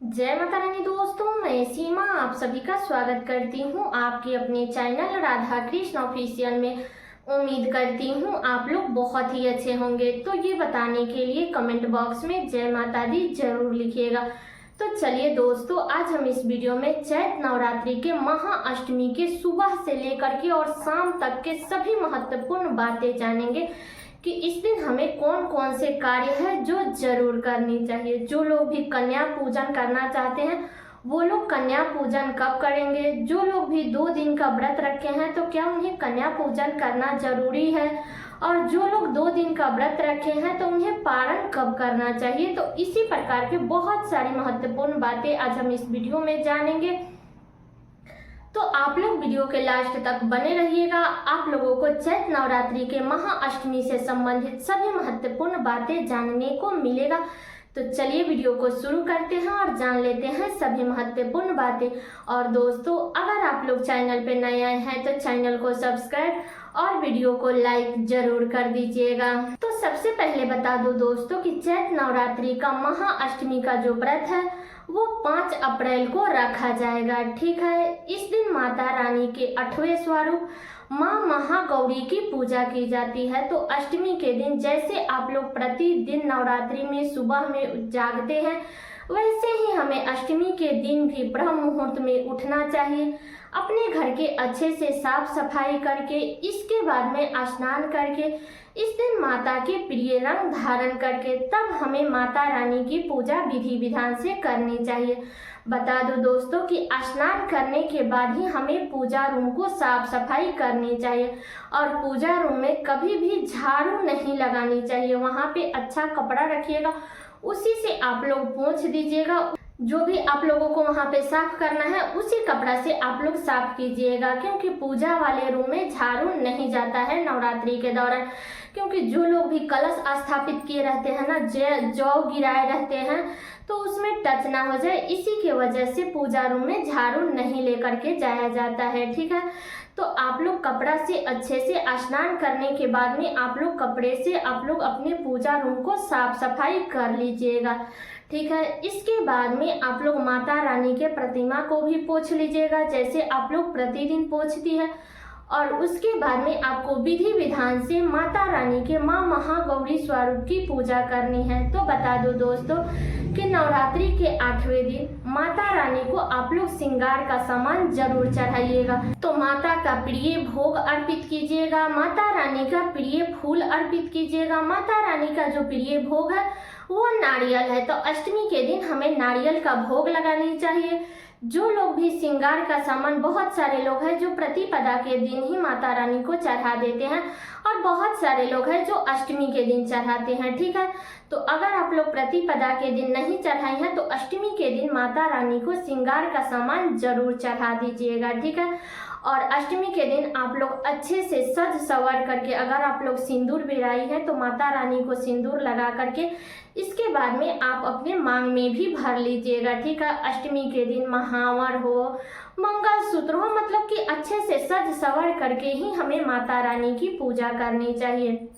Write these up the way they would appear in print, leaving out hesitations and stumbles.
जय माता रानी दोस्तों, मैं सीमा आप सभी का स्वागत करती हूँ आपके अपने चैनल राधा कृष्ण ऑफिशियल में। उम्मीद करती हूँ आप लोग बहुत ही अच्छे होंगे। तो ये बताने के लिए कमेंट बॉक्स में जय माता दी जरूर लिखिएगा। तो चलिए दोस्तों, आज हम इस वीडियो में चैत नवरात्रि के महाअष्टमी के सुबह से लेकर के और शाम तक के सभी महत्वपूर्ण बातें जानेंगे कि इस दिन हमें कौन कौन से कार्य है जो जरूर करनी चाहिए। जो लोग भी कन्या पूजन करना चाहते हैं वो लोग कन्या पूजन कब करेंगे, जो लोग भी 2 दिन का व्रत रखे हैं तो क्या उन्हें कन्या पूजन करना जरूरी है, और जो लोग 2 दिन का व्रत रखे हैं तो उन्हें पारण कब करना चाहिए। तो इसी प्रकार के बहुत सारी महत्वपूर्ण बातें आज हम इस वीडियो में जानेंगे। तो आप लोग वीडियो के लास्ट तक बने रहिएगा। आप लोगों को चैत नवरात्रि के महाअष्टमी से संबंधित सभी महत्वपूर्ण बातें जानने को मिलेगा। तो चलिए वीडियो को शुरू करते हैं और जान लेते हैं सभी महत्वपूर्ण बातें। और दोस्तों, अगर आप लोग चैनल पे नए आए हैं तो चैनल को सब्सक्राइब और वीडियो को लाइक जरूर कर दीजिएगा। तो सबसे पहले बता दूं दोस्तों कि चैत नवरात्रि का महाअष्टमी का जो व्रत है वो 5 अप्रैल को रखा जाएगा। ठीक है, इस दिन माता रानी के 8वें स्वरूप माँ महागौरी की पूजा की जाती है। तो अष्टमी के दिन जैसे आप लोग प्रतिदिन नवरात्रि में सुबह में जागते हैं, वैसे ही हमें अष्टमी के दिन भी ब्रह्म मुहूर्त में उठना चाहिए। अपने घर के अच्छे से साफ सफाई करके इसके बाद में स्नान करके इस दिन माता के प्रिय रंग धारण करके तब हमें माता रानी की पूजा विधि विधान से करनी चाहिए। बता दो दोस्तों कि स्नान करने के बाद ही हमें पूजा रूम को साफ सफाई करनी चाहिए, और पूजा रूम में कभी भी झाड़ू नहीं लगानी चाहिए। वहाँ पे अच्छा कपड़ा रखिएगा, उसी से आप लोग पोंछ दीजिएगा। जो भी आप लोगों को वहाँ पे साफ करना है उसी कपड़ा से आप लोग साफ कीजिएगा, क्योंकि पूजा वाले रूम में झाड़ू नहीं जाता है नवरात्रि के दौरान। क्योंकि जो लोग भी कलश स्थापित किए रहते हैं ना, जौ गिराए रहते हैं, तो उसमें टच ना हो जाए, इसी के वजह से पूजा रूम में झाड़ू नहीं लेकर के जाया जाता है। ठीक है, तो आप लोग कपड़ा से अच्छे से स्नान करने के बाद में आप लोग कपड़े से आप लोग अपने पूजा रूम को साफ सफाई कर लीजिएगा। ठीक है, इसके बाद में आप लोग माता रानी के प्रतिमा को भी पोंछ लीजिएगा, जैसे आप लोग प्रतिदिन पोंछती है। और उसके बाद में आपको विधि विधान से माता रानी के माँ महागौरी स्वरूप की पूजा करनी है। तो बता दो दोस्तों कि नवरात्रि के 8वें दिन माता रानी को आप लोग श्रृंगार का सामान जरूर चढ़ाइएगा। तो माता का प्रिय भोग अर्पित कीजिएगा, माता रानी का प्रिय फूल अर्पित कीजिएगा। माता रानी का जो प्रिय भोग है वो नारियल है, तो अष्टमी के दिन हमें नारियल का भोग लगानी चाहिए। जो लोग भी श्रृंगार का सामान, बहुत सारे लोग हैं जो प्रतिपदा के दिन ही माता रानी को चढ़ा देते हैं, और बहुत सारे लोग हैं जो अष्टमी के दिन चढ़ाते हैं। ठीक है, तो अगर आप लोग प्रतिपदा के दिन नहीं चढ़ाए हैं तो अष्टमी के दिन माता रानी को श्रृंगार का सामान जरूर चढ़ा दीजिएगा। ठीक है, और अष्टमी के दिन आप लोग अच्छे से सज सवर करके, अगर आप लोग सिंदूर बिराई है तो माता रानी को सिंदूर लगा करके इसके बाद में आप अपने मांग में भी भर लीजिएगा। ठीक है, अष्टमी के दिन महावर हो, मंगलसूत्र हो, मतलब कि अच्छे से सज सवर करके ही हमें माता रानी की पूजा करनी चाहिए।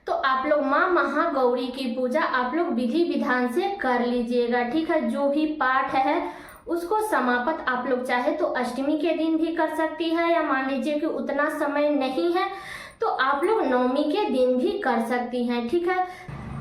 तो आप लोग माँ महागौरी की पूजा आप लोग विधि विधान से कर लीजिएगा। ठीक है, जो भी पाठ है उसको समाप्त आप लोग चाहे तो अष्टमी के दिन भी कर सकती है, या मान लीजिए कि उतना समय नहीं है तो आप लोग नवमी के दिन भी कर सकती हैं। ठीक है,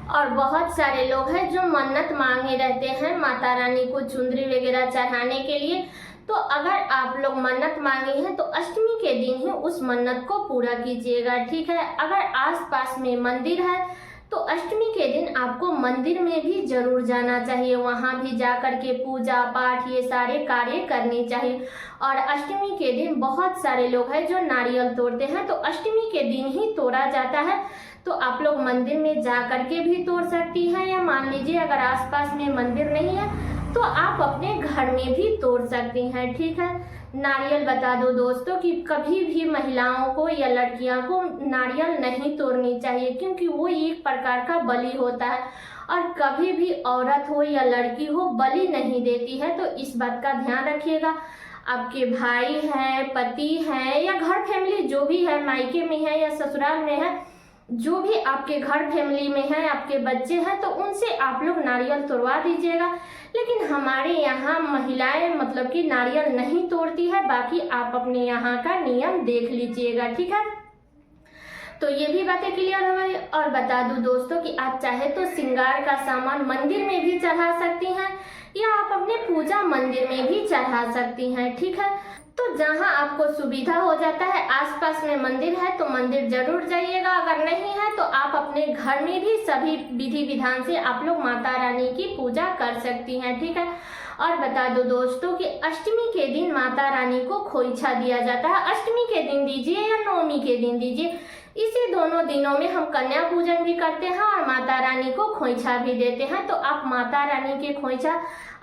और बहुत सारे लोग हैं जो मन्नत मांगे रहते हैं माता रानी को चुंदरी वगैरह चढ़ाने के लिए। तो अगर आप लोग मन्नत मांगे हैं तो अष्टमी के दिन ही उस मन्नत को पूरा कीजिएगा। ठीक है, अगर आसपास में मंदिर है तो अष्टमी के दिन आपको मंदिर में भी जरूर जाना चाहिए, वहां भी जाकर के पूजा पाठ ये सारे कार्य करने चाहिए। और अष्टमी के दिन बहुत सारे लोग हैं जो नारियल तोड़ते हैं, तो अष्टमी के दिन ही तोड़ा जाता है। तो आप लोग मंदिर में जा करके भी तोड़ सकती हैं, या मान लीजिए अगर आसपास में मंदिर नहीं है तो आप अपने घर में भी तोड़ सकती हैं। ठीक है, नारियल बता दो दोस्तों कि कभी भी महिलाओं को या लड़कियां को नारियल नहीं तोड़नी चाहिए, क्योंकि वो एक प्रकार का बलि होता है, और कभी भी औरत हो या लड़की हो बलि नहीं देती है। तो इस बात का ध्यान रखिएगा। आपके भाई हैं, पति हैं, या घर फैमिली जो भी है, मायके में है या ससुराल में है, जो भी आपके घर फैमिली में है, आपके बच्चे हैं, तो उनसे आप लोग नारियल तोड़वा दीजिएगा। लेकिन हमारे यहाँ महिलाएं मतलब कि नारियल नहीं तोड़ती है, बाकी आप अपने यहाँ का नियम देख लीजिएगा, ठीक है। तो ये भी बातें क्लियर हो गई। और बता दूं दोस्तों कि आप चाहे तो श्रृंगार का सामान मंदिर में भी चढ़ा सकती हैं या आप अपने पूजा मंदिर में भी चढ़ा सकती हैं, ठीक है। तो जहां आपको सुविधा हो जाता है, आसपास में मंदिर है तो मंदिर जरूर जाइएगा, अगर नहीं है तो आप अपने घर में भी सभी विधि विधान से आप लोग माता रानी की पूजा कर सकती हैं, ठीक है। और बता दो दोस्तों कि अष्टमी के दिन माता रानी को खोइछा दिया जाता है। अष्टमी के दिन दीजिए या नवमी के दिन दीजिए, इसी दोनों दिनों में हम कन्या पूजन भी करते हैं और माता रानी को खोइछा भी देते हैं। तो आप माता रानी के खोइछा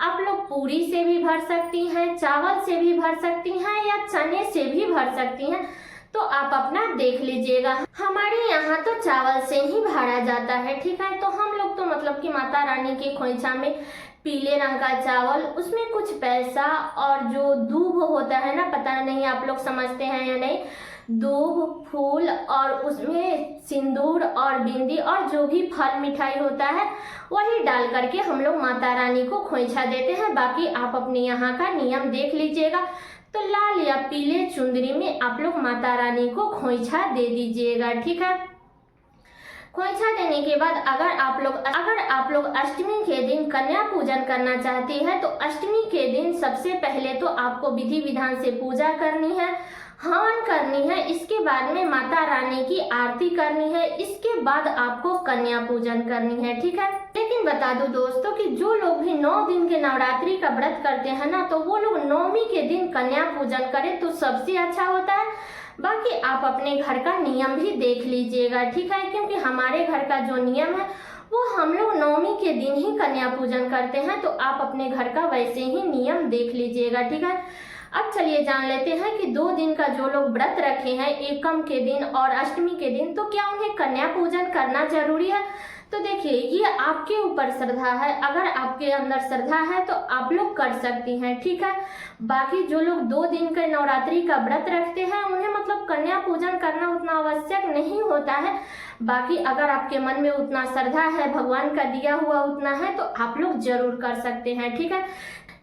आप लोग पूरी से भी भर सकती हैं, चावल से भी भर सकती हैं या चने से भी भर सकती हैं, तो आप अपना देख लीजिएगा। हमारे यहाँ तो चावल से ही भरा जाता है, ठीक है। तो हम लोग तो मतलब कि माता रानी के खोइछा में पीले रंग का चावल, उसमें कुछ पैसा और जो दूब होता है ना, पता नहीं आप लोग समझते हैं या नहीं, दूब, फूल और उसमें सिंदूर और बिंदी और जो भी फल मिठाई होता है वही डाल करके हम लोग माता रानी को खोइछा देते हैं। बाकी आप अपने यहाँ का नियम देख लीजिएगा। तो लाल या पीले चुंदरी में आप लोग माता रानी को खोइछा दे दीजिएगा, ठीक है। खोइछा देने के बाद अगर आप लोग अष्टमी के दिन कन्या पूजन करना चाहती है तो अष्टमी के दिन सबसे पहले तो आपको विधि विधान से पूजा करनी है, हवन करनी है, इसके बाद में माता रानी की आरती करनी है, इसके बाद आपको कन्या पूजन करनी है, ठीक है। लेकिन बता दूं दोस्तों कि जो लोग भी 9 दिन के नवरात्रि का व्रत करते हैं ना, तो वो लोग नवमी के दिन कन्या पूजन करें तो सबसे अच्छा होता है। बाकी आप अपने घर का नियम भी देख लीजिएगा, ठीक है, क्योंकि हमारे घर का जो नियम है वो हम लोग नवमी के दिन ही कन्या पूजन करते हैं, तो आप अपने घर का वैसे ही नियम देख लीजिएगा, ठीक है। अब चलिए जान लेते हैं कि 2 दिन का जो लोग व्रत रखे हैं, एकम के दिन और अष्टमी के दिन, तो क्या उन्हें कन्या पूजन करना जरूरी है। तो देखिए, ये आपके ऊपर श्रद्धा है, अगर आपके अंदर श्रद्धा है तो आप लोग कर सकती हैं, ठीक है। बाकी जो लोग 2 दिन के नवरात्रि का व्रत रखते हैं उन्हें मतलब कन्या पूजन करना उतना आवश्यक नहीं होता है। बाकी अगर आपके मन में उतना श्रद्धा है, भगवान का दिया हुआ उतना है, तो आप लोग जरूर कर सकते हैं, ठीक है।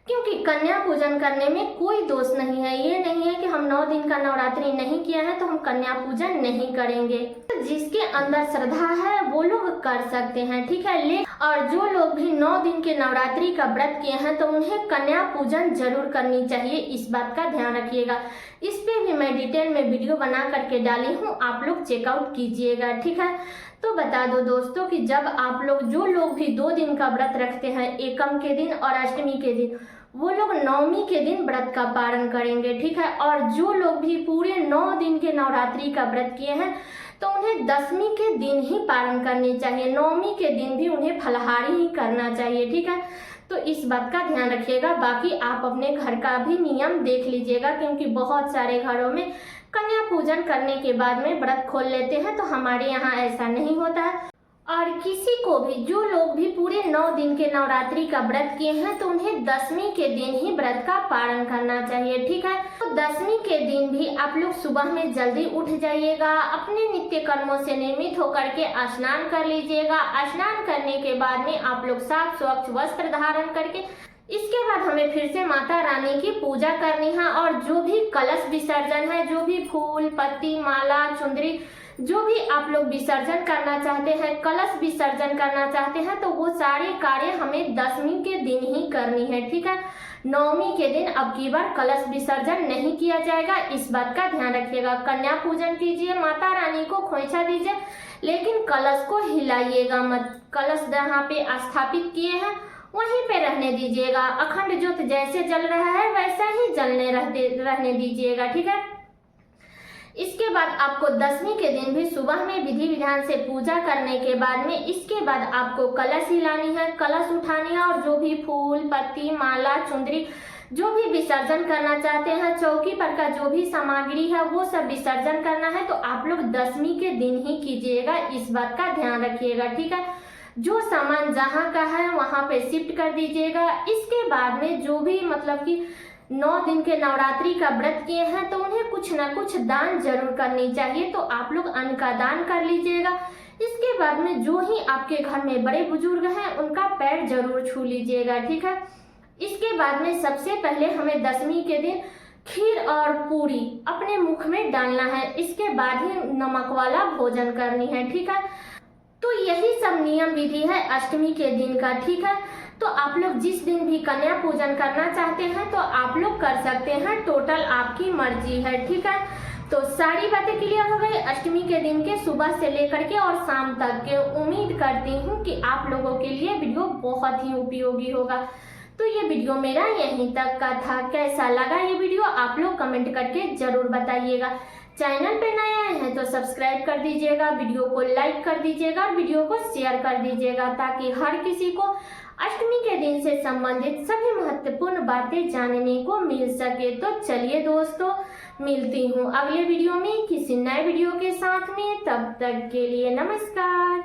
क्योंकि कन्या पूजन करने में कोई दोष नहीं है। ये नहीं है कि हम 9 दिन का नवरात्रि नहीं किया है तो हम कन्या पूजन नहीं करेंगे। तो जिसके अंदर श्रद्धा है वो लोग कर सकते हैं, ठीक है। और जो लोग भी 9 दिन के नवरात्रि का व्रत किए हैं तो उन्हें कन्या पूजन जरूर करनी चाहिए, इस बात का ध्यान रखिएगा। इस पे भी मैं डिटेल में वीडियो बना करके डाली हूँ, आप लोग चेकआउट कीजिएगा, ठीक है। तो बता दो दोस्तों कि जब आप लोग जो लोग भी 2 दिन का व्रत रखते हैं, एकम के दिन और अष्टमी के दिन, वो लोग नवमी के दिन व्रत का पारण करेंगे, ठीक है। और जो लोग भी पूरे 9 दिन के नवरात्रि का व्रत किए हैं तो उन्हें दशमी के दिन ही पारण करनी चाहिए, नवमी के दिन भी उन्हें फलाहारी ही करना चाहिए, ठीक है। तो इस बात का ध्यान रखिएगा। बाकी आप अपने घर का भी नियम देख लीजिएगा, क्योंकि बहुत सारे घरों में कन्या पूजन करने के बाद में व्रत खोल लेते हैं, तो हमारे यहाँ ऐसा नहीं होता है। और किसी को भी, जो लोग भी पूरे 9 दिन के नवरात्रि का व्रत किए हैं तो उन्हें दशमी के दिन ही व्रत का पारण करना चाहिए, ठीक है। तो दशमी के दिन भी आप लोग सुबह में जल्दी उठ जाइएगा, अपने नित्य कर्मों से निर्मित होकर के स्नान कर लीजिएगा। स्नान करने के बाद में आप लोग साफ स्वच्छ वस्त्र धारण करके इसके बाद हमें फिर से माता रानी की पूजा करनी है। और जो भी कलश विसर्जन है, जो भी फूल, पत्ती, माला, चुंदरी, जो भी आप लोग विसर्जन करना चाहते हैं, कलश विसर्जन करना चाहते हैं, तो वो सारे कार्य हमें दशमी के दिन ही करनी है, ठीक है। नवमी के दिन अब की बार कलश विसर्जन नहीं किया जाएगा, इस बात का ध्यान रखिएगा। कन्या पूजन कीजिए, माता रानी को खोइछा दीजिए, लेकिन कलश को हिलाइएगा मत। कलश जहाँ पे स्थापित किए हैं वहीं पे रहने दीजिएगा। अखंड ज्योत जैसे जल रहा है वैसा ही रहने दीजिएगा, ठीक है। इसके बाद आपको दशमी के दिन भी सुबह में विधि विधान से पूजा करने के बाद में इसके बाद आपको कलश हिलानी है, कलश उठानी है, और जो भी फूल, पत्ती, माला, चुंदरी जो भी विसर्जन करना चाहते हैं, चौकी पर का जो भी सामग्री है वो सब विसर्जन करना है, तो आप लोग दशमी के दिन ही कीजिएगा, इस बात का ध्यान रखिएगा, ठीक है। जो सामान जहाँ का है वहाँ पे शिफ्ट कर दीजिएगा। इसके बाद में जो भी मतलब कि 9 दिन के नवरात्रि का व्रत किए हैं तो उन्हें कुछ ना कुछ दान जरूर करनी चाहिए, तो आप लोग अन्न का दान कर लीजिएगा। इसके बाद में जो ही आपके घर में बड़े बुजुर्ग हैं उनका पैर जरूर छू लीजिएगा, ठीक है। इसके बाद में सबसे पहले हमें दशमी के दिन खीर और पूरी अपने मुख में डालना है। इसके बाद ही नमक वाला भोजन करनी है, ठीक है। तो यही सब नियम विधि है अष्टमी के दिन का, ठीक है। तो आप लोग जिस दिन भी कन्या पूजन करना चाहते हैं तो आप लोग कर सकते हैं, टोटल आपकी मर्जी है, ठीक है। तो सारी बातें क्लियर हो गई अष्टमी के दिन के सुबह से लेकर के और शाम तक के। उम्मीद करती हूँ कि आप लोगों के लिए वीडियो बहुत ही उपयोगी होगा। तो ये वीडियो मेरा यहीं तक का था। कैसा लगा ये वीडियो आप लोग कमेंट करके जरूर बताइएगा। चैनल पे नए आए हैं तो सब्सक्राइब कर दीजिएगा, वीडियो को लाइक कर दीजिएगा और वीडियो को शेयर कर दीजिएगा ताकि हर किसी को अष्टमी के दिन से संबंधित सभी महत्वपूर्ण बातें जानने को मिल सके। तो चलिए दोस्तों, मिलती हूँ अगले वीडियो में किसी नए वीडियो के साथ में। तब तक के लिए नमस्कार।